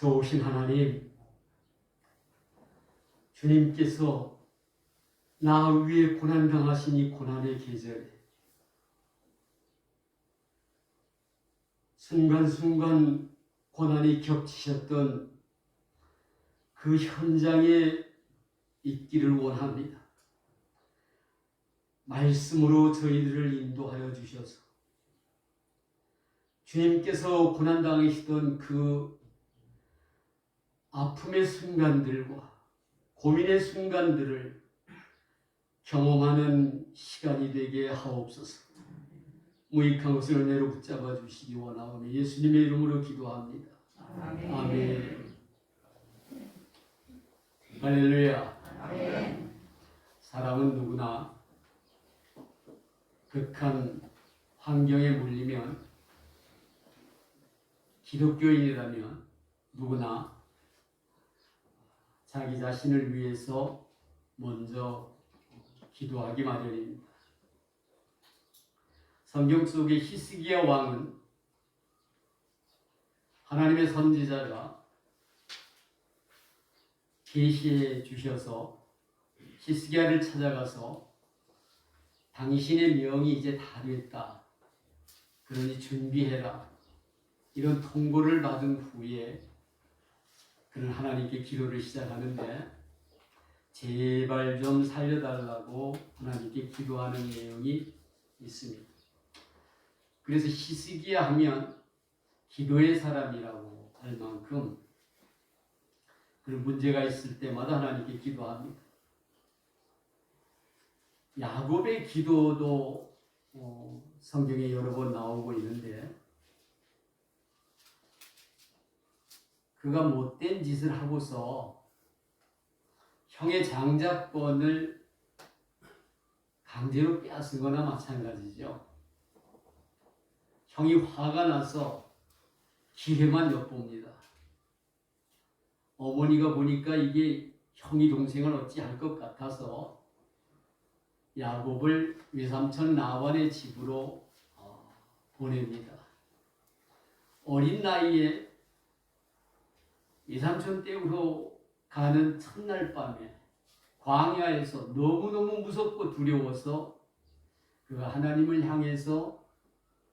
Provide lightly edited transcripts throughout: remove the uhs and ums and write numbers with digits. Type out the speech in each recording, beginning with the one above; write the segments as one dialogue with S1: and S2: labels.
S1: 좋으신 하나님, 주님께서 나 위에 고난당하신 이 고난의 계절에 순간순간 고난이 겹치셨던 그 현장에 있기를 원합니다. 말씀으로 저희들을 인도하여 주셔서 주님께서 고난당하시던 그 아픔의 순간들과 고민의 순간들을 경험하는 시간이 되게 하옵소서. 무익한 것을 은혜로 붙잡아 주시기 원하오니 예수님의 이름으로 기도합니다. 아멘. 아멘. 할렐루야. 아멘. 사람은 누구나 극한 환경에 몰리면, 기독교인이라면 누구나 자기 자신을 위해서 먼저 기도하기 마련입니다. 성경 속의 히스기야 왕은 하나님의 선지자가 계시해 주셔서 히스기야를 찾아가서 당신의 명이 이제 다 됐다, 그러니 준비해라, 이런 통보를 받은 후에 그는 하나님께 기도를 시작하는데, 제발 좀 살려달라고 하나님께 기도하는 내용이 있습니다. 그래서 히스기야 하면 기도의 사람이라고 할 만큼 그런 문제가 있을 때마다 하나님께 기도합니다. 야곱의 기도도 성경에 여러 번 나오고 있는데, 그가 못된 짓을 하고서 형의 장자권을 강제로 빼앗은 거나 마찬가지죠. 형이 화가 나서 기회만 엿봅니다. 어머니가 보니까 이게 형이 동생을 어찌할 것 같아서 야곱을 외삼촌 라반의 집으로 보냅니다. 어린 나이에 외삼촌 댁으로 가는 첫날 밤에 광야에서 너무너무 무섭고 두려워서 그가 하나님을 향해서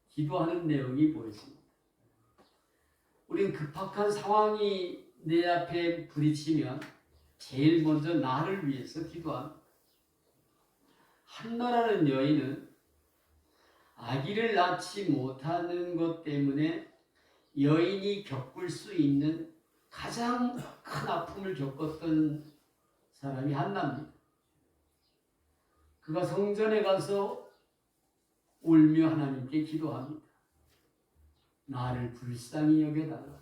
S1: 기도하는 내용이 보였습니다. 우리는 급박한 상황이 내 앞에 부딪히면 제일 먼저 나를 위해서 기도합니다. 한나라는 여인은 아기를 낳지 못하는 것 때문에 여인이 겪을 수 있는 가장 큰 아픔을 겪었던 사람이 한나입니다. 그가 성전에 가서 울며 하나님께 기도합니다. 나를 불쌍히 여겨달라.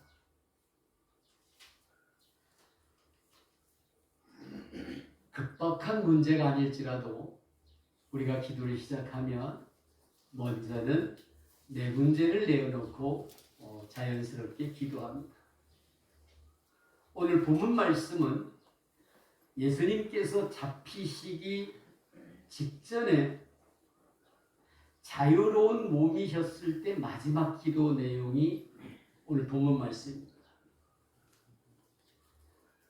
S1: 급박한 문제가 아닐지라도 우리가 기도를 시작하면 먼저는 내 문제를 내어놓고 자연스럽게 기도합니다. 오늘 본문 말씀은 예수님께서 잡히시기 직전에 자유로운 몸이셨을 때 마지막 기도 내용이 오늘 본문 말씀입니다.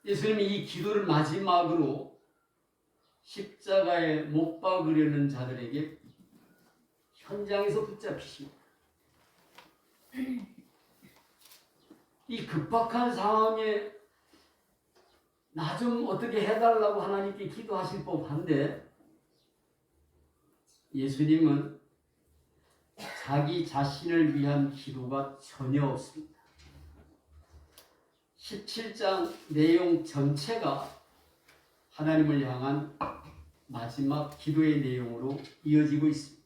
S1: 예수님이 이 기도를 마지막으로 십자가에 못 박으려는 자들에게 현장에서 붙잡히십니다. 이 급박한 상황에 나 좀 어떻게 해달라고 하나님께 기도하실 법한데, 예수님은 자기 자신을 위한 기도가 전혀 없습니다. 17장 내용 전체가 하나님을 향한 마지막 기도의 내용으로 이어지고 있습니다.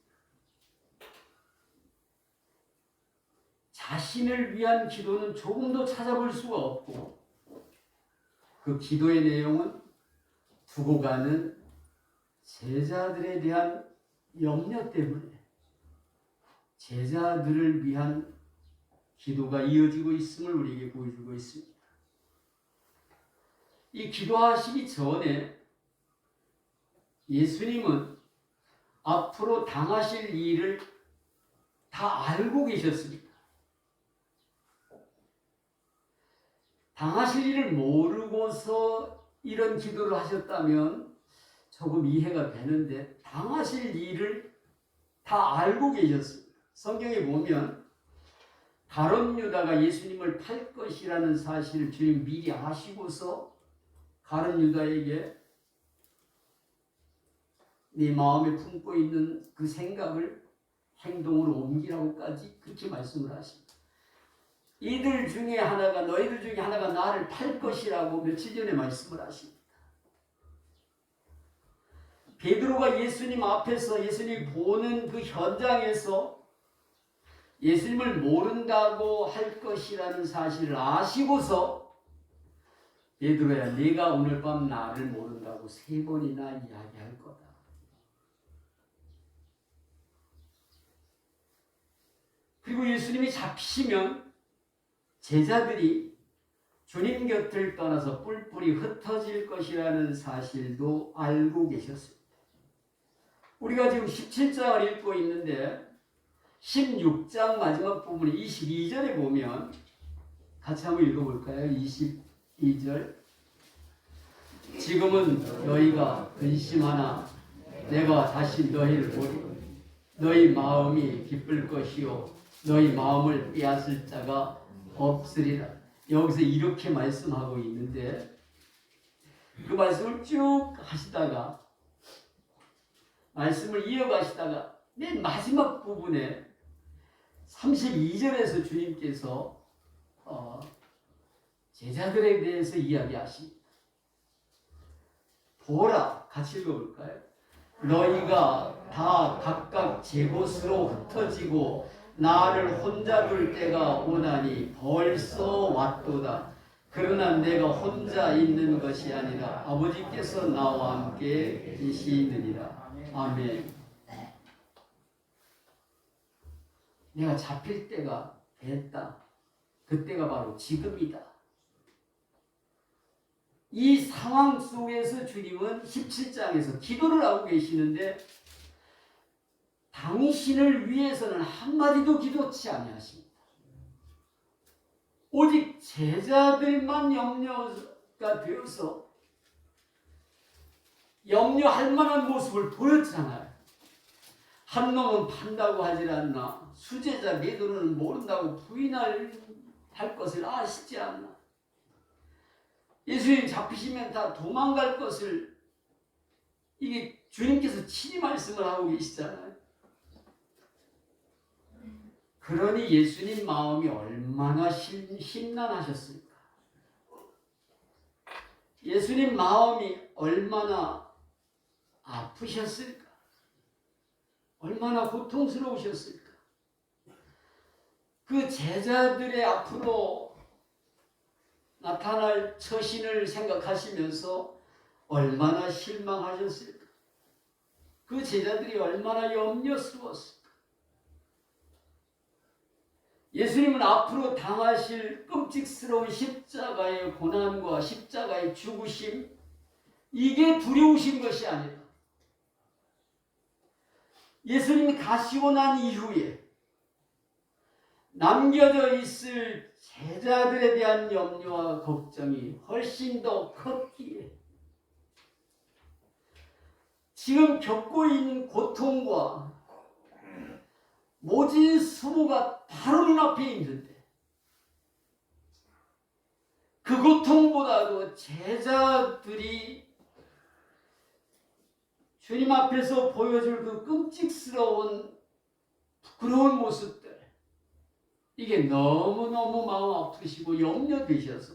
S1: 자신을 위한 기도는 조금도 찾아볼 수가 없고, 그 기도의 내용은 두고 가는 제자들에 대한 염려 때문에 제자들을 위한 기도가 이어지고 있음을 우리에게 보여주고 있습니다. 이 기도하시기 전에 예수님은 앞으로 당하실 일을 다 알고 계셨습니다. 당하실 일을 모르고서 이런 기도를 하셨다면 조금 이해가 되는데 당하실 일을 다 알고 계셨어요. 성경에 보면 가룟 유다가 예수님을 팔 것이라는 사실을 주님 미리 아시고서 가룟 유다에게 네 마음에 품고 있는 그 생각을 행동으로 옮기라고까지 그렇게 말씀을 하십니다. 너희들 중에 하나가 나를 팔 것이라고 며칠 전에 말씀을 하십니다. 베드로가 예수님 앞에서 예수님 보는 그 현장에서 예수님을 모른다고 할 것이라는 사실을 아시고서 베드로야, 네가 오늘 밤 나를 모른다고 3번이나 이야기할 거다. 그리고 예수님이 잡히시면 제자들이 주님 곁을 떠나서 뿔뿔이 흩어질 것이라는 사실도 알고 계셨습니다. 우리가 지금 17장을 읽고 있는데 16장 마지막 부분에 22절에 보면 같이 한번 읽어볼까요? 22절. 지금은 너희가 근심하나 내가 다시 너희를 보리. 너희 마음이 기쁠 것이요 너희 마음을 빼앗을 자가 없으리라. 여기서 이렇게 말씀하고 있는데 그 말씀을 쭉 하시다가 말씀을 이어가시다가 맨 마지막 부분에 32절에서 주님께서 제자들에 대해서 이야기하십니다. 보라, 같이 읽어볼까요? 너희가 다 각각 제 곳으로 흩어지고 나를 혼자 둘 때가 오나니 벌써 왔도다. 그러나 내가 혼자 있는 것이 아니라 아버지께서 나와 함께 계시느니라. 아멘. 내가 잡힐 때가 됐다. 그때가 바로 지금이다. 이 상황 속에서 주님은 17장에서 기도를 하고 계시는데 당신을 위해서는 한마디도 기도치 아니하십니다. 오직 제자들만 염려가 되어서 염려할 만한 모습을 보였잖아요. 한 놈은 판다고 하질 않나. 수제자 베드로는 모른다고 부인할 것을 아시지 않나. 예수님 잡히시면 다 도망갈 것을 이게 주님께서 친히 말씀을 하고 계시잖아요. 그러니 예수님 마음이 얼마나 심란하셨을까. 예수님 마음이 얼마나 아프셨을까. 얼마나 고통스러우셨을까. 그 제자들의 앞으로 나타날 처신을 생각하시면서 얼마나 실망하셨을까. 그 제자들이 얼마나 염려스러웠을까. 예수님은 앞으로 당하실 끔찍스러운 십자가의 고난과 십자가의 죽으심, 이게 두려우신 것이 아니라 예수님이 가시고 난 이후에 남겨져 있을 제자들에 대한 염려와 걱정이 훨씬 더 컸기에 지금 겪고 있는 고통과 모진 수모가 바로 눈앞에 있는데 그 고통보다도 제자들이 주님 앞에서 보여줄 그 끔찍스러운 부끄러운 모습들, 이게 너무너무 마음 아프시고 염려되셔서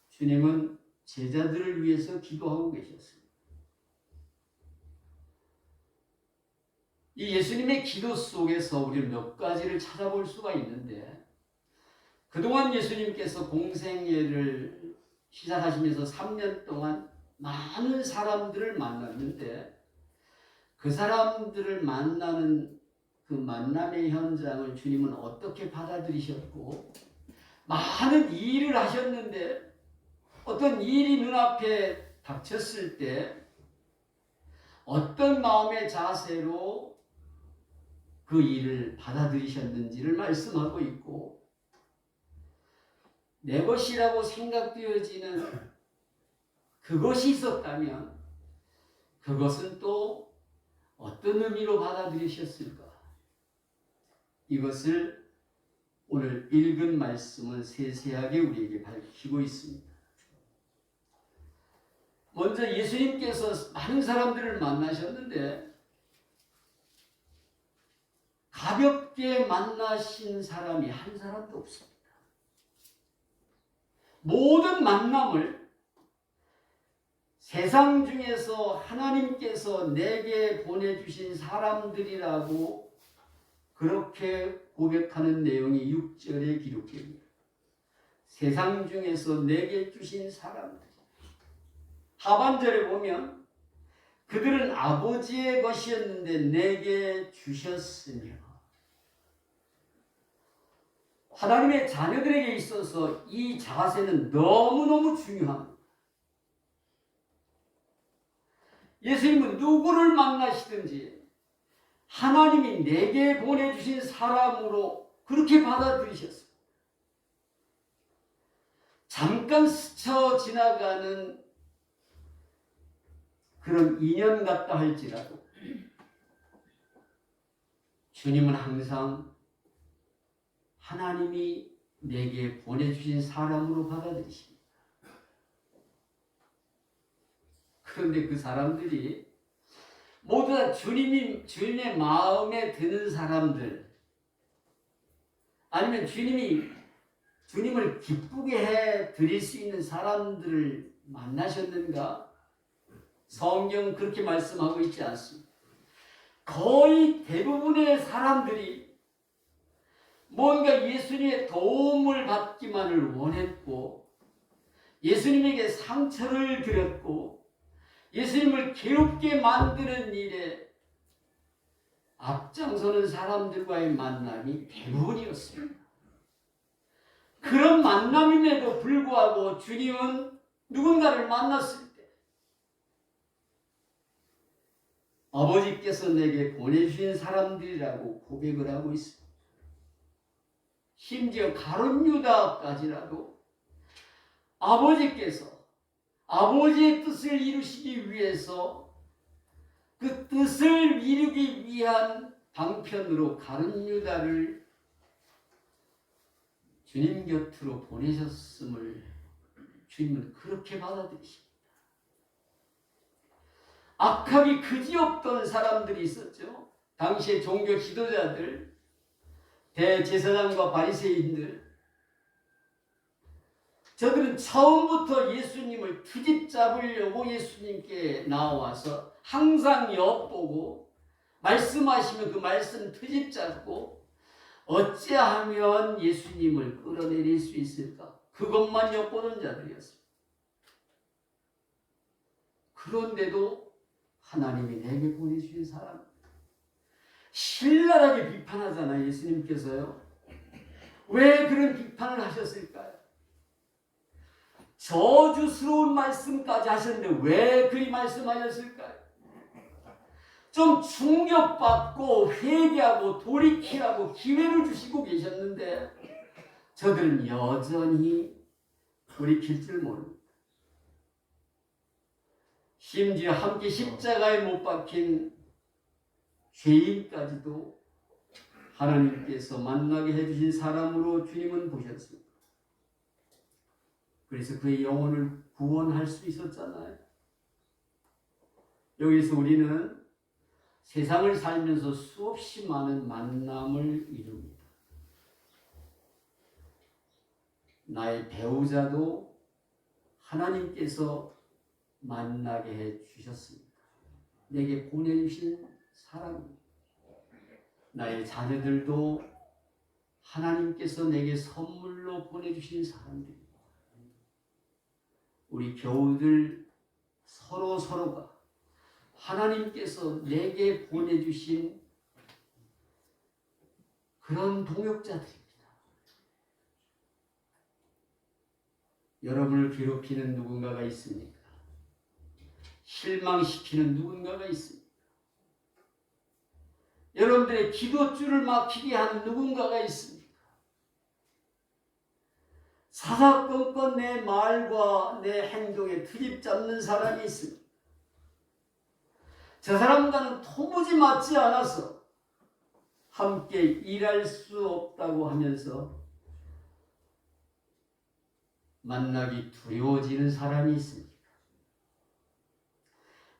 S1: 주님은 제자들을 위해서 기도하고 계셨습니다. 이 예수님의 기도 속에서 우리는 몇 가지를 찾아볼 수가 있는데, 그동안 예수님께서 공생애를 시작하시면서 3년 동안 많은 사람들을 만났는데 그 사람들을 만나는 그 만남의 현장을 주님은 어떻게 받아들이셨고, 많은 일을 하셨는데 어떤 일이 눈앞에 닥쳤을 때 어떤 마음의 자세로 그 일을 받아들이셨는지를 말씀하고 있고, 내 것이라고 생각되어지는 그것이 있었다면 그것은 또 어떤 의미로 받아들이셨을까? 이것을 오늘 읽은 말씀은 세세하게 우리에게 밝히고 있습니다. 먼저 예수님께서 많은 사람들을 만나셨는데 가볍게 만나신 사람이 한 사람도 없습니다. 모든 만남을 세상 중에서 하나님께서 내게 보내주신 사람들이라고 그렇게 고백하는 내용이 6절에 기록됩니다. 세상 중에서 내게 주신 사람들. 하반절에 보면 그들은 아버지의 것이었는데 내게 주셨으며. 하나님의 자녀들에게 있어서 이 자세는 너무너무 중요합니다. 예수님은 누구를 만나시든지 하나님이 내게 보내주신 사람으로 그렇게 받아들이셨습니다. 잠깐 스쳐 지나가는 그런 인연 같다 할지라도 주님은 항상 하나님이 내게 보내주신 사람으로 받아들이십니다. 그런데 그 사람들이 모두 다 주님의 마음에 드는 사람들, 아니면 주님을 기쁘게 해 드릴 수 있는 사람들을 만나셨는가? 성경 그렇게 말씀하고 있지 않습니다. 거의 대부분의 사람들이 뭔가 예수님의 도움을 받기만을 원했고 예수님에게 상처를 드렸고 예수님을 괴롭게 만드는 일에 앞장서는 사람들과의 만남이 대부분이었습니다. 그런 만남임에도 불구하고 주님은 누군가를 만났을 때 아버지께서 내게 보내주신 사람들이라고 고백을 하고 있습니다. 심지어 가룟 유다까지라도 아버지께서 아버지의 뜻을 이루시기 위해서 그 뜻을 이루기 위한 방편으로 가룟 유다를 주님 곁으로 보내셨음을 주님은 그렇게 받아들이십니다. 악하기 그지없던 사람들이 있었죠. 당시의 종교 지도자들, 대제사장과 바리새인들, 저들은 처음부터 예수님을 트집 잡으려고 예수님께 나와서 항상 엿보고 말씀하시면 그 말씀 트집 잡고 어찌하면 예수님을 끌어내릴 수 있을까? 그것만 엿보는 자들이었습니다. 그런데도 하나님이 내게 보내주신 사람, 신랄하게 비판하잖아요. 예수님께서요. 왜 그런 비판을 하셨을까요? 저주스러운 말씀까지 하셨는데 왜 그리 말씀하셨을까요? 좀 충격받고 회개하고 돌이키라고 기회를 주시고 계셨는데 저들은 여전히 돌이킬 줄 모릅니다. 심지어 함께 십자가에 못 박힌 죄인까지도 하나님께서 만나게 해주신 사람으로 주님은 보셨습니다. 그래서 그의 영혼을 구원할 수 있었잖아요. 여기서 우리는 세상을 살면서 수없이 많은 만남을 이룹니다. 나의 배우자도 하나님께서 만나게 해 주셨습니다. 내게 보내주신 사람입니다. 나의 자녀들도 하나님께서 내게 선물로 보내주신 사람들입니다. 우리 교우들 서로가 하나님께서 내게 보내주신 그런 동역자들입니다. 여러분을 괴롭히는 누군가가 있습니까? 실망시키는 누군가가 있습니까? 여러분들의 기도줄을 막히게 하는 누군가가 있습니까? 사사건건 내 말과 내 행동에 트집 잡는 사람이 있습니다. 저 사람과는 도무지 맞지 않아서 함께 일할 수 없다고 하면서 만나기 두려워지는 사람이 있습니다.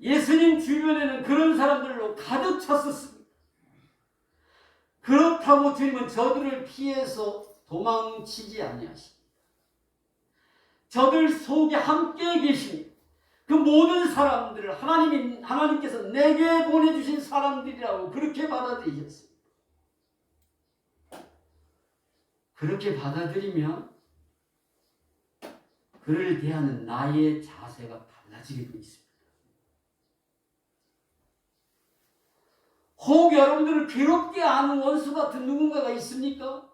S1: 예수님 주변에는 그런 사람들로 가득 찼었습니다. 그렇다고 주님은 저들을 피해서 도망치지 아니하십니다. 저들 속에 함께 계신 그 모든 사람들을 하나님께서 내게 보내주신 사람들이라고 그렇게 받아들이셨습니다. 그렇게 받아들이면 그를 대하는 나의 자세가 달라지게 되어 있습니다. 혹 여러분들을 괴롭게 하는 원수 같은 누군가가 있습니까?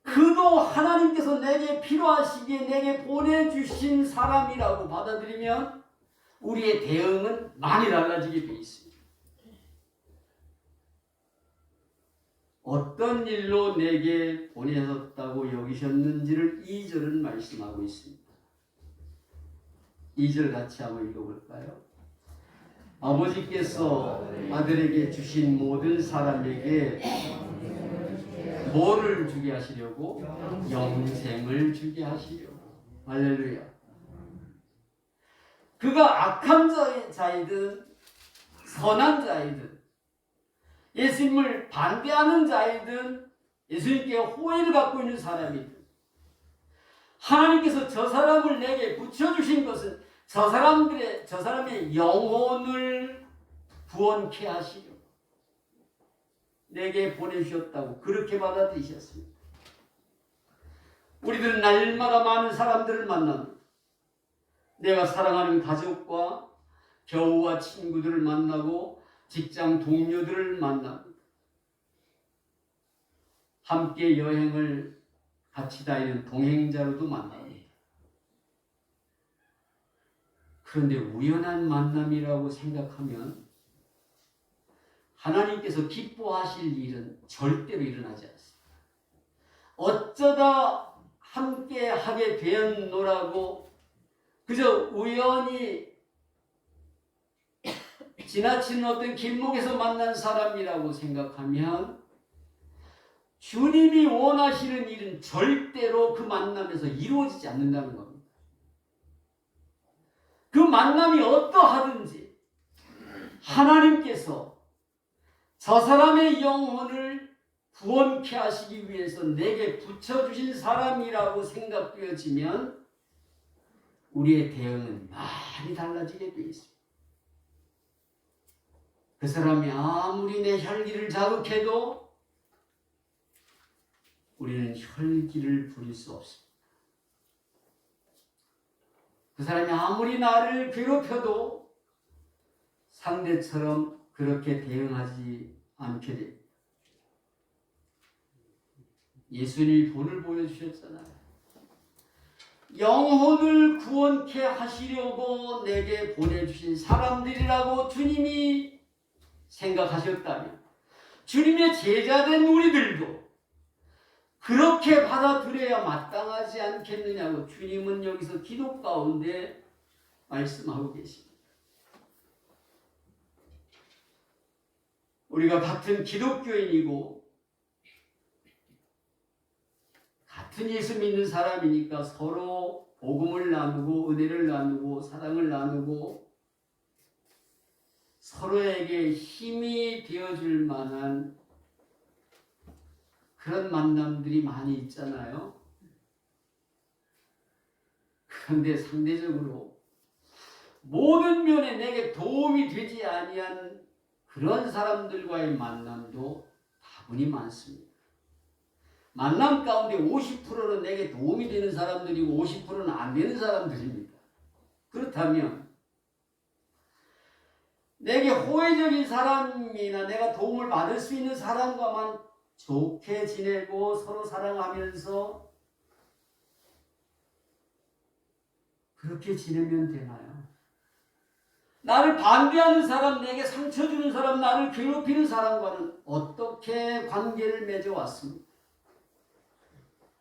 S1: 그도 하나님께서 내게 필요하시기에 내게 보내주신 사람이라고 받아들이면 우리의 대응은 많이 달라지게 되어 있습니다. 어떤 일로 내게 보내셨다고 여기셨는지를 2절은 말씀하고 있습니다. 2절 같이 한번 읽어볼까요? 아버지께서 아들에게 주신 모든 사람에게 뭐를 주게 하시려고? 영생을 주게 하시려고. 할렐루야. 그가 악한 자이든 선한 자이든 예수님을 반대하는 자이든 예수님께 호의를 갖고 있는 사람이든 하나님께서 저 사람을 내게 붙여주신 것은 저 사람의 영혼을 구원케 하시려 내게 보내주셨다고 그렇게 받아들이셨습니다. 우리들은 날마다 많은 사람들을 만납니다. 내가 사랑하는 가족과 교우와 친구들을 만나고 직장 동료들을 만납니다. 함께 여행을 같이 다니는 동행자로도 만납니다. 그런데 우연한 만남이라고 생각하면 하나님께서 기뻐하실 일은 절대로 일어나지 않습니다. 어쩌다 함께 하게 되었노라고 그저 우연히 지나치는 어떤 길목에서 만난 사람이라고 생각하면 주님이 원하시는 일은 절대로 그 만남에서 이루어지지 않는다는 겁니다. 그 만남이 어떠하든지 하나님께서 저 사람의 영혼을 구원케 하시기 위해서 내게 붙여주신 사람이라고 생각되어지면 우리의 대응은 많이 달라지게 되어 있습니다. 그 사람이 아무리 내 혈기를 자극해도 우리는 혈기를 부릴 수 없습니다. 그 사람이 아무리 나를 괴롭혀도 상대처럼 그렇게 대응하지 않게 됩니다. 예수님이 본을 보여주셨잖아요. 영혼을 구원케 하시려고 내게 보내주신 사람들이라고 주님이 생각하셨다면 주님의 제자된 우리들도 그렇게 받아들여야 마땅하지 않겠느냐고 주님은 여기서 기도 가운데 말씀하고 계십니다. 우리가 같은 기독교인이고 같은 예수 믿는 사람이니까 서로 복음을 나누고 은혜를 나누고 사랑을 나누고 서로에게 힘이 되어줄 만한 그런 만남들이 많이 있잖아요. 그런데 상대적으로 모든 면에 내게 도움이 되지 아니한 그런 사람들과의 만남도 다분히 많습니다. 만남 가운데 50%는 내게 도움이 되는 사람들이고 50%는 안 되는 사람들입니다. 그렇다면 내게 호의적인 사람이나 내가 도움을 받을 수 있는 사람과만 좋게 지내고 서로 사랑하면서 그렇게 지내면 되나요? 나를 반대하는 사람, 내게 상처 주는 사람, 나를 괴롭히는 사람과는 어떻게 관계를 맺어왔습니까?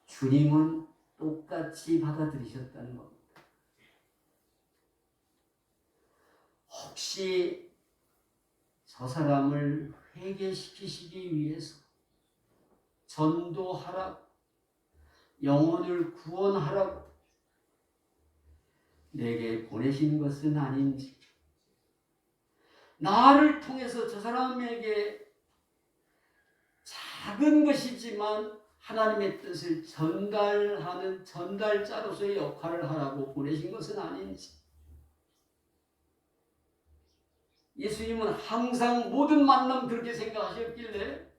S1: 주님은 똑같이 받아들이셨다는 겁니다. 혹시 저 사람을 회개시키시기 위해서 전도하라고, 영혼을 구원하라고 내게 보내신 것은 아닌지, 나를 통해서 저 사람에게 작은 것이지만 하나님의 뜻을 전달하는 전달자로서의 역할을 하라고 보내신 것은 아닌지. 예수님은 항상 모든 만남 그렇게 생각하셨길래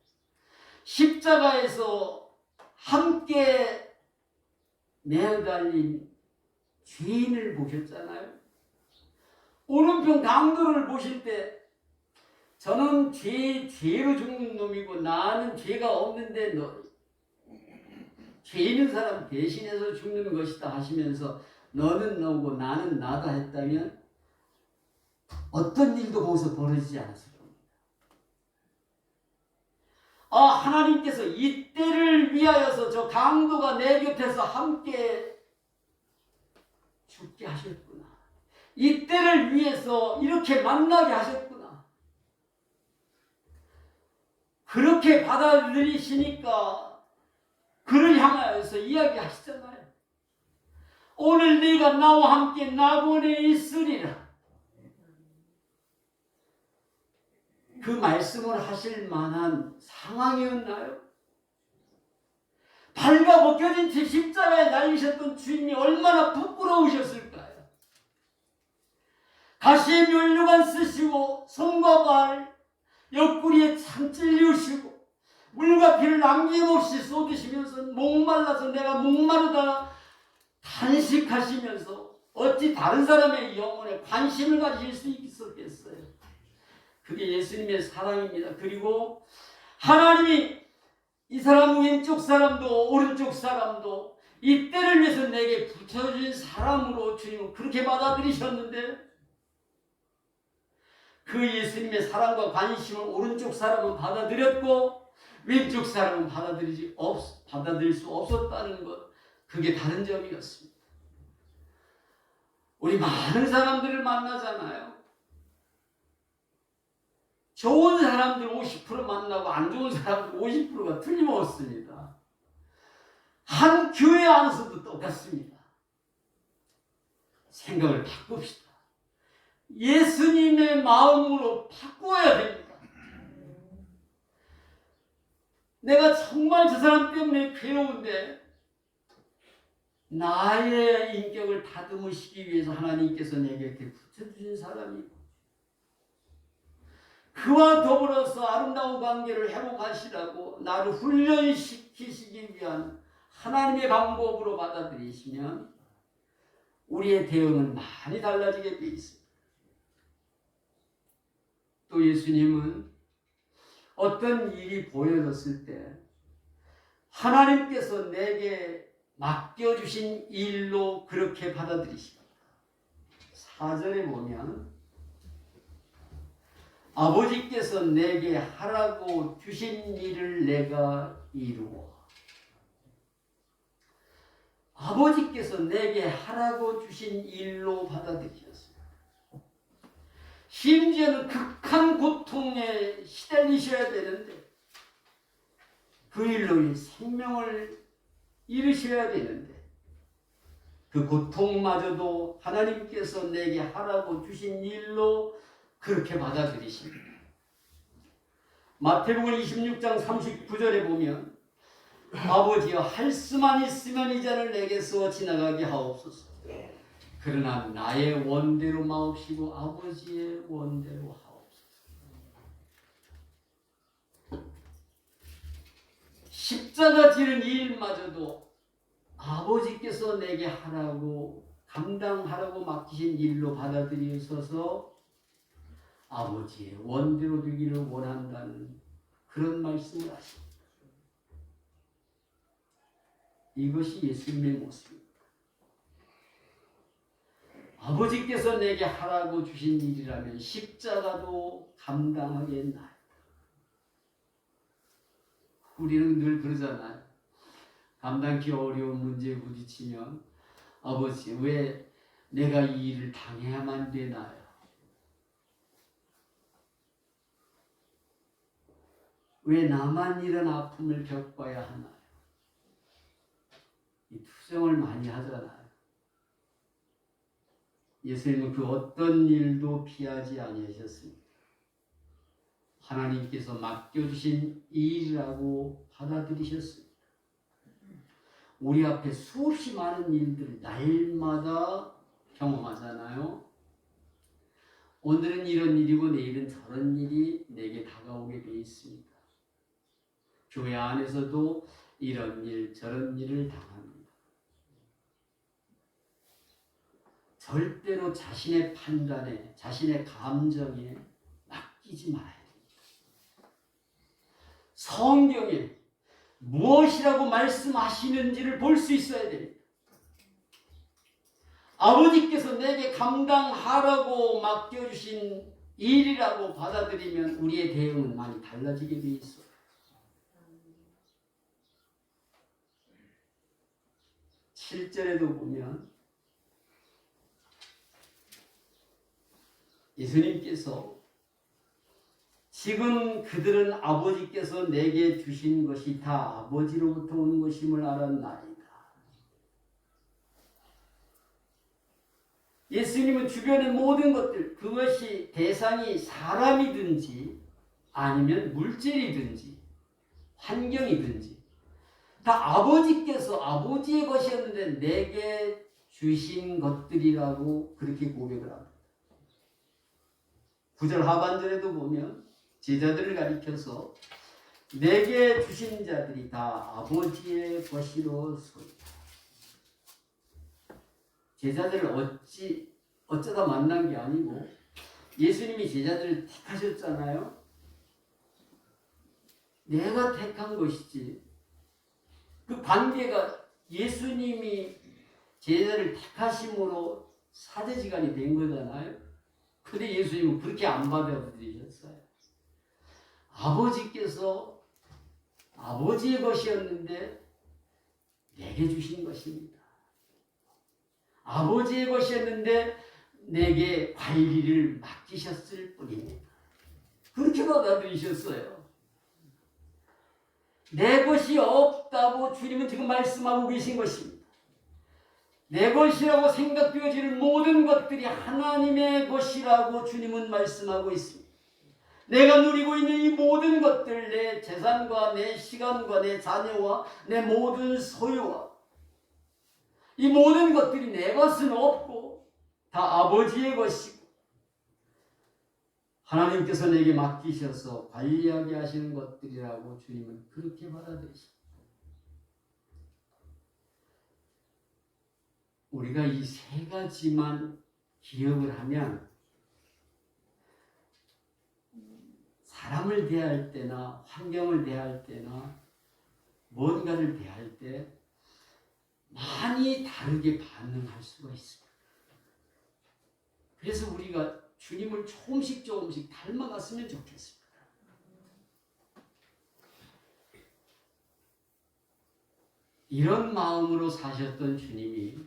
S1: 십자가에서 함께 내어달린 죄인을 보셨잖아요. 오른편 강도를 보실 때 저는 죄로 죽는 놈이고 나는 죄가 없는데 죄 있는 사람 대신해서 죽는 것이다 하시면서 너는 너고 나는 나다 했다면 어떤 일도 거기서 벌어지지 않았을 겁니다. 하나님께서 이 때를 위하여서 저 강도가 내 곁에서 함께 죽게 하셨구나. 이 때를 위해서 이렇게 만나게 하셨구나. 그렇게 받아들이시니까 그를 향하여서 이야기하시잖아요. 오늘 네가 나와 함께 낙원에 있으리라. 그 말씀을 하실 만한 상황이었나요? 발가벗겨진 채 십자가에 달리셨던 주님이 얼마나 부끄러우셨을까요? 가시에 면류관 쓰시고 손과 발 옆구리에 참 찔리우시고 물과 피를 남김없이 쏟으시면서 목말라서 내가 목마르다 탄식하시면서 어찌 다른 사람의 영혼에 관심을 가질 수 있었겠어요? 그게 예수님의 사랑입니다. 그리고 하나님이 이 사람 왼쪽 사람도 오른쪽 사람도 이 때를 위해서 내게 붙여진 사람으로 주님은 그렇게 받아들이셨는데 그 예수님의 사랑과 관심을 오른쪽 사람은 받아들였고 왼쪽 사람은 받아들일 수 없었다는 것, 그게 다른 점이었습니다. 우리 많은 사람들을 만나잖아요. 좋은 사람들 50% 만나고 안 좋은 사람들 50%가 틀림없습니다. 한 교회 안에서도 똑같습니다. 생각을 바꿉시다. 예수님의 마음으로 바꾸어야 됩니다. 내가 정말 저 사람 때문에 괴로운데 나의 인격을 다듬으시기 위해서 하나님께서 내게 이렇게 붙여주신 사람이고 그와 더불어서 아름다운 관계를 회복하시라고 나를 훈련시키시기 위한 하나님의 방법으로 받아들이시면 우리의 대응은 많이 달라지게 돼 있습니다. 또 예수님은 어떤 일이 보여졌을 때 하나님께서 내게 맡겨주신 일로 그렇게 받아들이십니다. 4절에 보면 아버지께서 내게 하라고 주신 일을 내가 이루어. 아버지께서 내게 하라고 주신 일로 받아들이셨습니다. 심지어는 극한 고통에 시달리셔야 되는데 그 일로 생명을 잃으셔야 되는데 그 고통마저도 하나님께서 내게 하라고 주신 일로 그렇게 받아들이십니다. 마태복음 26장 39절에 보면 아버지여 할 수만 있으면 이 잔을 내게서 지나가게 하옵소서. 그러나 나의 원대로 마옵시고 아버지의 원대로 하옵소서. 십자가 지는 일마저도 아버지께서 내게 하라고 감당하라고 맡기신 일로 받아들이셔서 아버지의 원대로 되기를 원한다는 그런 말씀을 하십니다. 이것이 예수님의 모습입니다. 아버지께서 내게 하라고 주신 일이라면 십자가도 감당하겠나이다. 우리는 늘 그러잖아요. 감당기 어려운 문제에 부딪히면 아버지 왜 내가 이 일을 당해야만 되나요? 왜 나만 이런 아픔을 겪어야 하나요? 이 투정을 많이 하잖아요. 예수님은 그 어떤 일도 피하지 아니하셨습니다. 하나님께서 맡겨주신 일이라고 받아들이셨습니다. 우리 앞에 수없이 많은 일들을 날마다 경험하잖아요. 오늘은 이런 일이고 내일은 저런 일이 내게 다가오게 되어 있습니다. 교회 안에서도 이런 일 저런 일을 당합니다. 절대로 자신의 판단에 자신의 감정에 맡기지 말아야 됩니다. 성경에 무엇이라고 말씀하시는지를 볼 수 있어야 됩니다. 아버지께서 내게 감당하라고 맡겨주신 일이라고 받아들이면 우리의 대응은 많이 달라지게 되어 있어요. 실전에도 보면 예수님께서 지금 그들은 아버지께서 내게 주신 것이 다 아버지로부터 온 것임을 알았나이다. 예수님은 주변의 모든 것들, 그것이 대상이 사람이든지 아니면 물질이든지 환경이든지 다 아버지께서 아버지의 것이었는데 내게 주신 것들이라고 그렇게 고백을 합니다. 9절 하반절에도 보면 제자들을 가리켜서 내게 주신 자들이 다 아버지의 것이로소이다. 제자들을 어쩌다 만난 게 아니고 예수님이 제자들을 택하셨잖아요. 내가 택한 것이지. 그 관계가 예수님이 제자를 택하심으로 사제지간이 된 거잖아요. 근데 예수님은 그렇게 안 받아들이셨어요. 아버지께서 아버지의 것이었는데 내게 주신 것입니다. 아버지의 것이었는데 내게 관리를 맡기셨을 뿐입니다. 그렇게 받아들이셨어요. 내 것이 없다고 주님은 지금 말씀하고 계신 것입니다. 내 것이라고 생각되어지는 모든 것들이 하나님의 것이라고 주님은 말씀하고 있습니다. 내가 누리고 있는 이 모든 것들, 내 재산과 내 시간과 내 자녀와 내 모든 소유와 이 모든 것들이 내 것은 없고 다 아버지의 것이고 하나님께서 내게 맡기셔서 관리하게 하시는 것들이라고 주님은 그렇게 받아들이십니다. 우리가 이 세 가지만 기억을 하면 사람을 대할 때나 환경을 대할 때나 뭔가를 대할 때 많이 다르게 반응할 수가 있습니다. 그래서 우리가 주님을 조금씩 닮아갔으면 좋겠습니다. 이런 마음으로 사셨던 주님이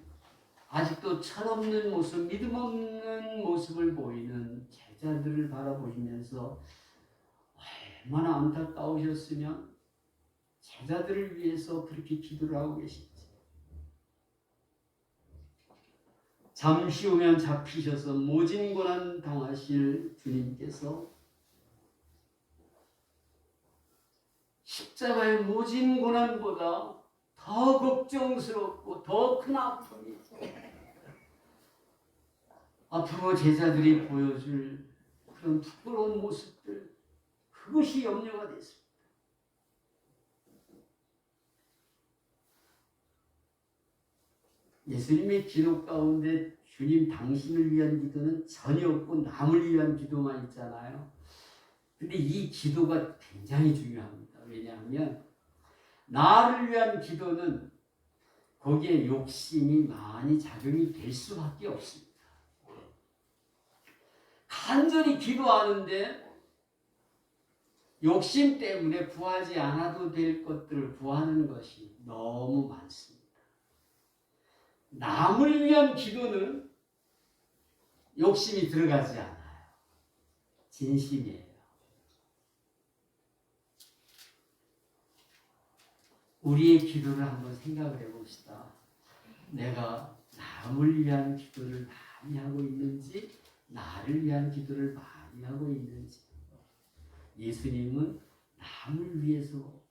S1: 아직도 철없는 모습, 믿음 없는 모습을 보이는 제자들을 바라보시면서 얼마나 안타까우셨으면 제자들을 위해서 그렇게 기도를 하고 계시지. 잠시 후면 잡히셔서 모진 고난 당하실 주님께서 십자가의 모진 고난보다 더 걱정스럽고 더 큰 아픔이 앞으로 제자들이 보여줄 그런 부끄러운 모습들, 그것이 염려가 됐습니다. 예수님의 기도 가운데 주님 당신을 위한 기도는 전혀 없고 남을 위한 기도만 있잖아요. 근데 이 기도가 굉장히 중요합니다. 왜냐하면 나를 위한 기도는 거기에 욕심이 많이 작용이 될 수밖에 없습니다. 간절히 기도하는데 욕심 때문에 구하지 않아도 될 것들을 구하는 것이 너무 많습니다. 남을 위한 기도는 욕심이 들어가지 않아요. 진심이에요. 우리의 기도를 한번 생각을 해봅시다. 내가 남을 위한 기도를 많이 하고 있는지, 나를 위한 기도를 많이 하고 있는지. 예수님은 남을 위해서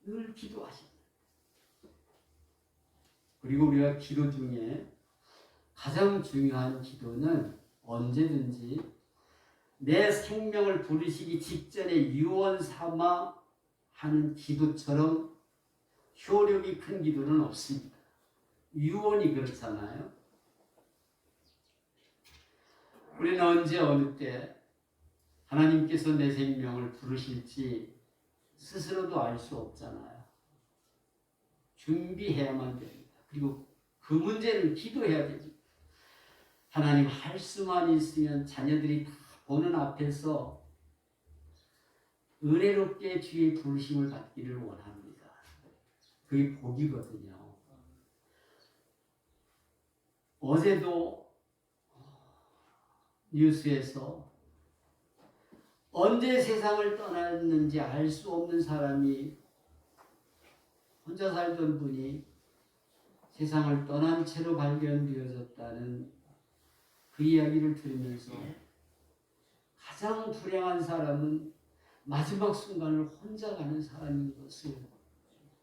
S1: 늘 기도하십니다. 그리고 우리가 기도 중에 가장 중요한 기도는 언제든지 내 생명을 부르시기 직전에 유언 삼아 하는 기도처럼 효력이 큰 기도는 없습니다. 유언이 그렇잖아요. 우리는 언제 어느 때 하나님께서 내 생명을 부르실지 스스로도 알 수 없잖아요. 준비해야만 됩니다. 그리고 그 문제는 기도해야 됩니다. 하나님 할 수만 있으면 자녀들이 다 보는 앞에서 은혜롭게 주의 부르심을 받기를 원합니다. 그게 복이거든요. 어제도 뉴스에서 언제 세상을 떠났는지 알 수 없는 사람이 혼자 살던 분이 세상을 떠난 채로 발견되어졌다는 그 이야기를 들으면서 가장 불행한 사람은 마지막 순간을 혼자 가는 사람인 것을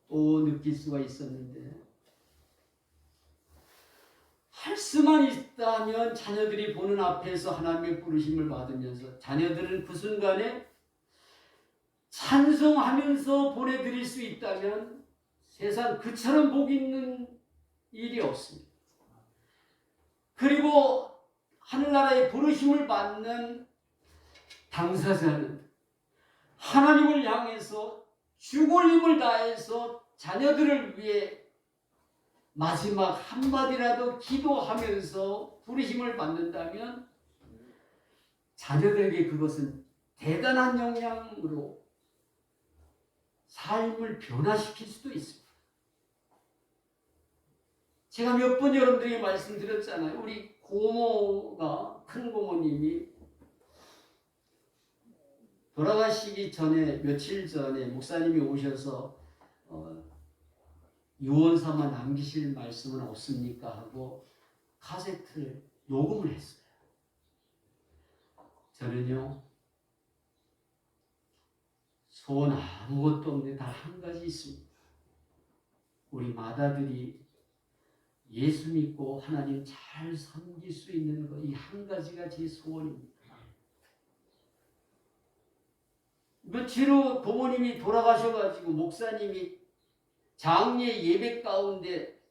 S1: 또 느낄 수가 있었는데, 할 수만 있다면 자녀들이 보는 앞에서 하나님의 부르심을 받으면서 자녀들은 그 순간에 찬송하면서 보내드릴 수 있다면 세상 그처럼 복 있는 일이 없습니다. 그리고 하늘나라의 부르심을 받는 당사자는 하나님을 향해서 죽을 힘을 다해서 자녀들을 위해 마지막 한마디라도 기도하면서 부르심을 받는다면 자녀들에게 그것은 대단한 영향으로 삶을 변화시킬 수도 있습니다. 제가 몇 번 여러분들에게 말씀드렸잖아요. 우리 고모가, 큰 고모님이 돌아가시기 전에, 며칠 전에 목사님이 오셔서 유언 삼아 남기실 말씀은 없습니까? 하고 카세트를 녹음을 했어요. 저는요, 소원 아무것도 없는데 단 한 가지 있습니다. 우리 맏아들이 예수 믿고 하나님 잘 섬길 수 있는 것, 이 한 가지가 제 소원입니다. 며칠 후 부모님이 돌아가셔가지고 목사님이 장례 예배 가운데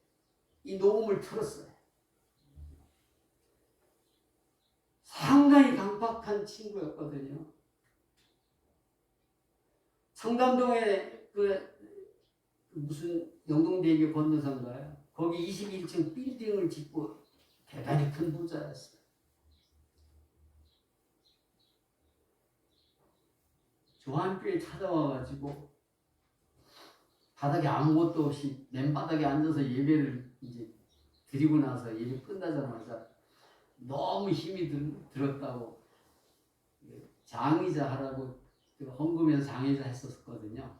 S1: 이 녹음을 틀었어요. 상당히 강박한 친구였거든요. 청담동에 무슨 영동대교 건너선가요? 거기 21층 빌딩을 짓고 대단히 큰 부자였어요. 조한교에 찾아와가지고 바닥에 아무것도 없이 맨바닥에 앉아서 예배를 이제 드리고 나서 예배 끝나자마자 너무 힘이 들었다고 장의자 하라고 헌금해서 장의자 했었거든요.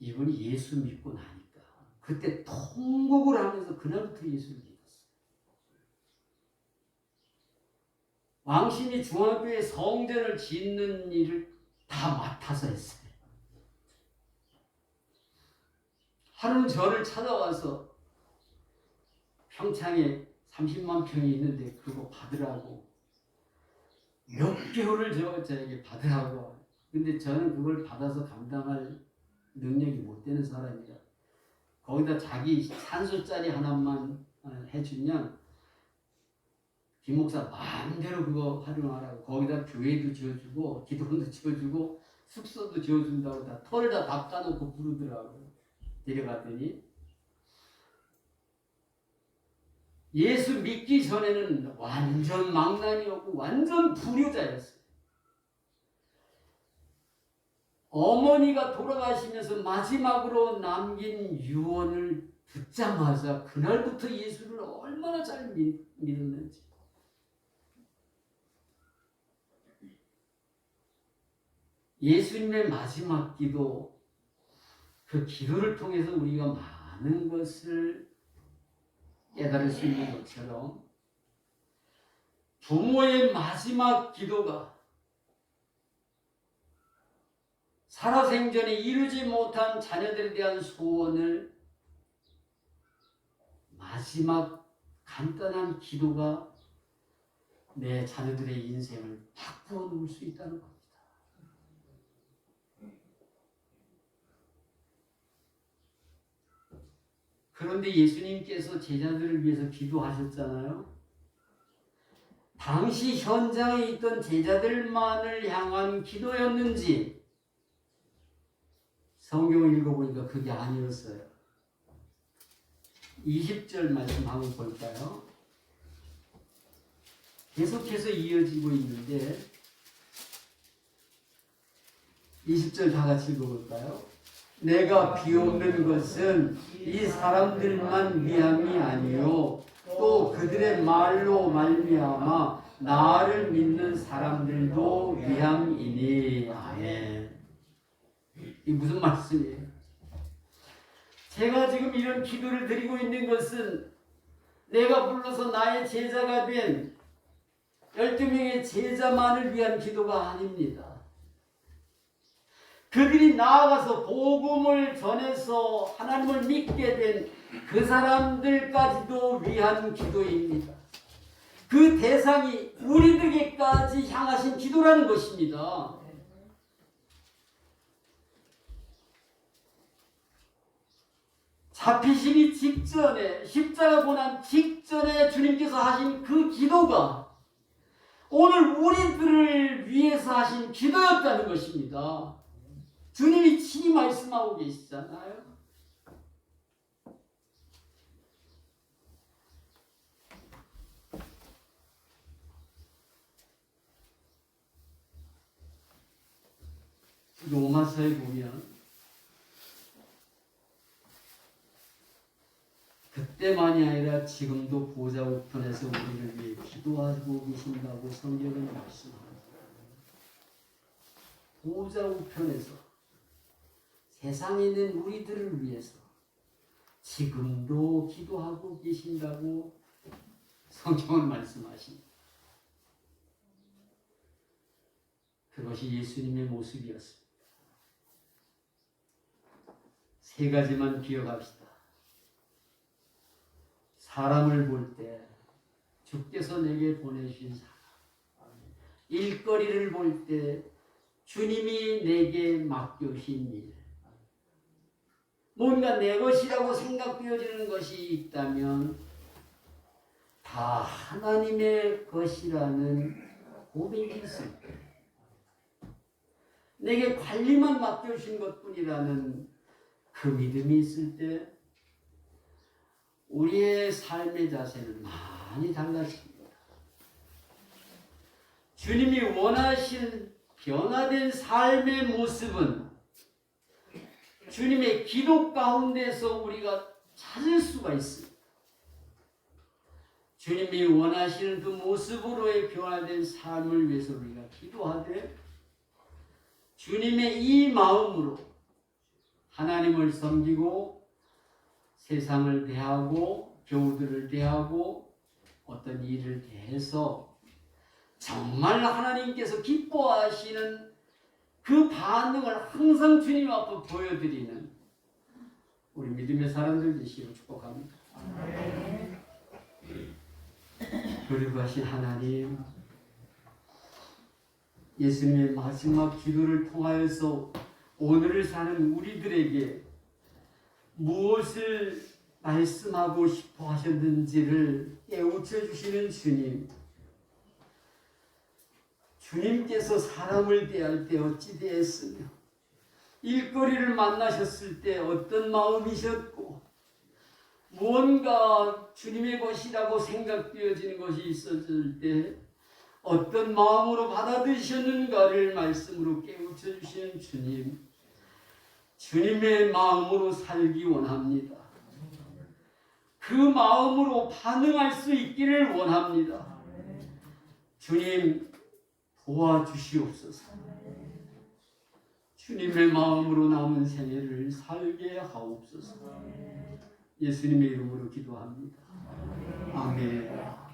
S1: 이분이 예수 믿고 나니까 그때 통곡을 하면서 그날부터 예수를 믿었어요. 왕신이 중앙교회 성전을 짓는 일을 다 맡아서 했어요. 하루는 저를 찾아와서 평창에 30만 평이 있는데 그거 받으라고 몇 개월을 저에게 받으라고. 근데 저는 그걸 받아서 감당할 능력이 못 되는 사람이라 거기다 자기 산소짜리 하나만 해주면 김 목사 마음대로 그거 활용하라고 거기다 교회도 지어주고 기도원도 지어주고 숙소도 지어준다고 다 털을 다 닦아놓고 부르더라고요. 데려갔더니 예수 믿기 전에는 완전 망난이었고 완전 불효자였어요. 어머니가 돌아가시면서 마지막으로 남긴 유언을 듣자마자 그날부터 예수를 얼마나 잘 믿었는지. 예수님의 마지막 기도, 그 기도를 통해서 우리가 많은 것을 깨달을 수 있는 것처럼 부모의 마지막 기도가 살아생전에 이루지 못한 자녀들에 대한 소원을 마지막 간단한 기도가 내 자녀들의 인생을 바꾸어 놓을 수 있다는 겁니다. 그런데 예수님께서 제자들을 위해서 기도하셨잖아요. 당시 현장에 있던 제자들만을 향한 기도였는지 성경을 읽어보니까 그게 아니었어요. 20절 말씀 한번 볼까요? 계속해서 이어지고 있는데 20절 다 같이 읽어볼까요? 내가 비옵는 것은 이 사람들만 위함이 아니요 또 그들의 말로 말미암아 나를 믿는 사람들도 위함이니. 아멘. 이게 무슨 말씀이에요? 제가 지금 이런 기도를 드리고 있는 것은 내가 불러서 나의 제자가 된 12명의 제자만을 위한 기도가 아닙니다. 그들이 나아가서 복음을 전해서 하나님을 믿게 된 그 사람들까지도 위한 기도입니다. 그 대상이 우리들에게까지 향하신 기도라는 것입니다. 잡히시기 직전에, 십자가 고난 직전에 주님께서 하신 그 기도가 오늘 우리들을 위해서 하신 기도였다는 것입니다. 주님이 친히 말씀하고 계시잖아요. 로마서에 보면 그때만이 아니라 지금도 보좌 우편에서 우리를 위해 기도하고 계신다고 성경은 말씀합니다. 보좌 우편에서 세상에 있는 우리들을 위해서 지금도 기도하고 계신다고 성경은 말씀하십니다. 그것이 예수님의 모습이었습니다. 세 가지만 기억합시다. 사람을 볼 때 주께서 내게 보내주신 사람, 일거리를 볼 때 주님이 내게 맡겨주신 일, 뭔가 내 것이라고 생각되어지는 것이 있다면 다 하나님의 것이라는 고백이 있을 때, 내게 관리만 맡겨주신 것뿐이라는 그 믿음이 있을 때 우리의 삶의 자세는 많이 달라집니다. 주님이 원하시는 변화된 삶의 모습은 주님의 기도 가운데서 우리가 찾을 수가 있습니다. 주님이 원하시는 그 모습으로의 변화된 삶을 위해서 우리가 기도하되 주님의 이 마음으로 하나님을 섬기고 세상을 대하고 교우들을 대하고 어떤 일을 대해서 정말 하나님께서 기뻐하시는 그 반응을 항상 주님 앞에 보여드리는 우리 믿음의 사람들 되시기를 축복합니다. 거룩하신 하나님, 예수님의 마지막 기도를 통하여서 오늘을 사는 우리들에게 무엇을 말씀하고 싶어 하셨는지를 깨우쳐 주시는 주님, 주님께서 사람을 대할 때 어찌 대했으며 일거리를 만나셨을 때 어떤 마음이셨고 무언가 주님의 것이라고 생각되어지는 것이 있었을 때 어떤 마음으로 받아들이셨는가를 말씀으로 깨우쳐 주시는 주님, 주님의 마음으로 살기 원합니다. 그 마음으로 반응할 수 있기를 원합니다. 주님 도와주시옵소서. 주님의 마음으로 남은 생애를 살게 하옵소서. 예수님의 이름으로 기도합니다. 아멘.